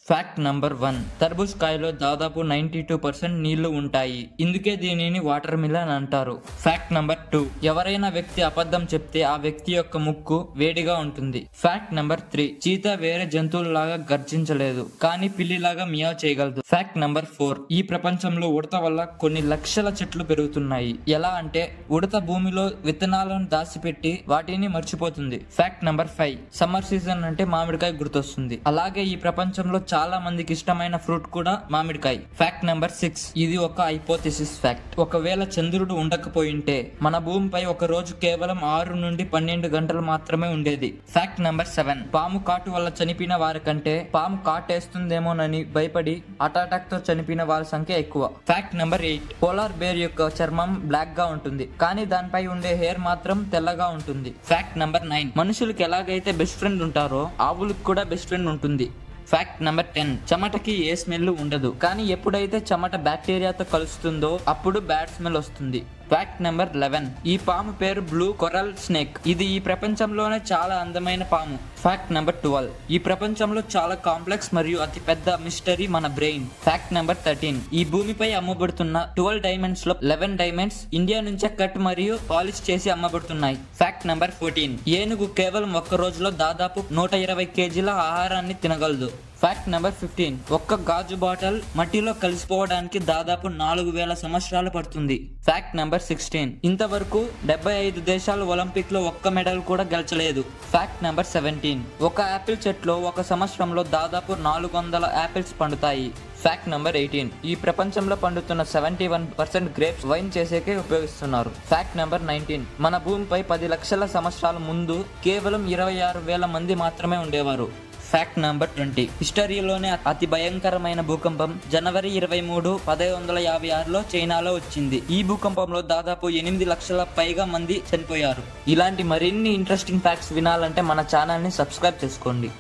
Fact number 1, తర్బూజ్ కాయలో దాదాపు 92% నీళ్లు ఉంటాయి. ఇందుకే దీనిని వాటర్ మిలన్ అంటారు. ఫ్యాక్ట్ నంబర్ 2, ఎవరైనా వ్యక్తి అబద్ధం చెప్తే ఆ వ్యక్తి యొక్క ముక్కు వేడిగా ఉంటుంది. ఫ్యాక్ట్ నంబర్ 3, చీతా వేరే జంతువులలాగా గర్జించలేదు, కానీ పిల్లిలాగా మియావ్ చేయగలదు. ఫ్యాక్ట్ నంబర్ 4, ఈ ప్రపంచంలో ఉడత వల్ల కొన్ని లక్షల చెట్లు పెరుగుతున్నాయి. ఎలా అంటే ఉడత భూమిలో విత్తనాలను దాచిపెట్టి వాటిని మర్చిపోతుంది. ఫ్యాక్ట్ నంబర్ 5, సమ్మర్ సీజన్ అంటే మామిడికాయ గుర్తొస్తుంది. అలాగే ఈ ప్రపంచంలో చాలా మందికి ఇష్టమైన ఫ్రూట్ కూడా మామిడికాయ. ఫ్యాక్ట్ నెంబర్ 6, ఇది ఒక హైపోథెసిస్ ఫ్యాక్ట్. ఒకవేళ చంద్రుడు ఉండకపోయింటే మన భూమిపై ఒక రోజు కేవలం 6 నుండి 12 గంటలు మాత్రమే ఉండేది. ఫ్యాక్ట్ నెంబర్ 7, పాము కాటు వల్ల చనిపోయిన వారి కంటే పాము కాటేస్తుందేమోనని భయపడి అటాక్ తో చనిపోయిన వారి సంఖ్య ఎక్కువ. ఫ్యాక్ట్ నెంబర్ 8, పోలార్ బేర్ యొక్క చర్మం బ్లాక్ గా ఉంటుంది, కానీ దానిపై ఉండే హెయిర్ మాత్రం తెల్లగా ఉంటుంది. ఫ్యాక్ట్ నెంబర్ 9, మనుషులకు ఎలాగైతే బెస్ట్ ఫ్రెండ్ ఉంటారో ఆవులకు కూడా బెస్ట్ ఫ్రెండ్ ఉంటుంది. ఫ్యాక్ట్ నెంబర్ 10, చెమటకి ఏ స్మెల్ ఉండదు, కానీ ఎప్పుడైతే చెమట బ్యాక్టీరియాతో కలుస్తుందో అప్పుడు బ్యాడ్ స్మెల్ వస్తుంది. ఫ్యాక్ట్ నెంబర్ 11, ఈ పాము పేరు బ్లూ కొరల్ స్నేక్. ఇది ఈ ప్రపంచంలోనే చాలా అందమైన పాము. ఫ్యాక్ట్ నెంబర్ 12, ఈ ప్రపంచంలో చాలా కాంప్లెక్స్ మరియు అతి పెద్ద మిస్టరీ మన బ్రెయిన్. ఫ్యాక్ట్ నెంబర్ 13, ఈ భూమిపై అమ్మబడుతున్న 12 డైమండ్స్ లో 11 డైమండ్స్ ఇండియా నుంచే కట్ మరియు పాలిష్ చేసి అమ్మబడుతున్నాయి. ఫ్యాక్ట్ నెంబర్ 14, ఏనుగు కేవలం ఒక్క రోజులో దాదాపు 120 కేజీల ఆహారాన్ని తినగలదు. ఫ్యాక్ట్ నెంబర్ 15, ఒక్క గాజు బాటిల్ మట్టిలో కలిసిపోవడానికి దాదాపు 4000 సంవత్సరాలు పడుతుంది. ఫ్యాక్ట్ నెంబర్ 16, ఇంతవరకు 75 దేశాలు ఒలింపిక్ లో ఒక్క మెడల్ కూడా గెలచలేదు. ఫ్యాక్ట్ నెంబర్ 17, ఒక యాపిల్ చెట్లో ఒక సంవత్సరంలో దాదాపు 400 యాపిల్స్ పండుతాయి. ఫ్యాక్ట్ నెంబర్ 18, ఈ ప్రపంచంలో పండుతున్న 71% గ్రేప్స్ వైన్ చేసేకే ఉపయోగిస్తున్నారు. ఫ్యాక్ట్ నెంబర్ 19, మన భూమిపై 10 లక్షల సంవత్సరాల ముందు కేవలం 26,000 మంది మాత్రమే ఉండేవారు. ఫ్యాక్ట్ నెంబర్ 20, హిస్టరీలోనే అతి భయంకరమైన భూకంపం జనవరి 23, 1556లో చైనాలో వచ్చింది. ఈ భూకంపంలో దాదాపు 8 లక్షల పైగా మంది చనిపోయారు. ఇలాంటి మరిన్ని ఇంట్రెస్టింగ్ ఫ్యాక్ట్స్ వినాలంటే మన ఛానల్ ని సబ్స్క్రైబ్ చేసుకోండి.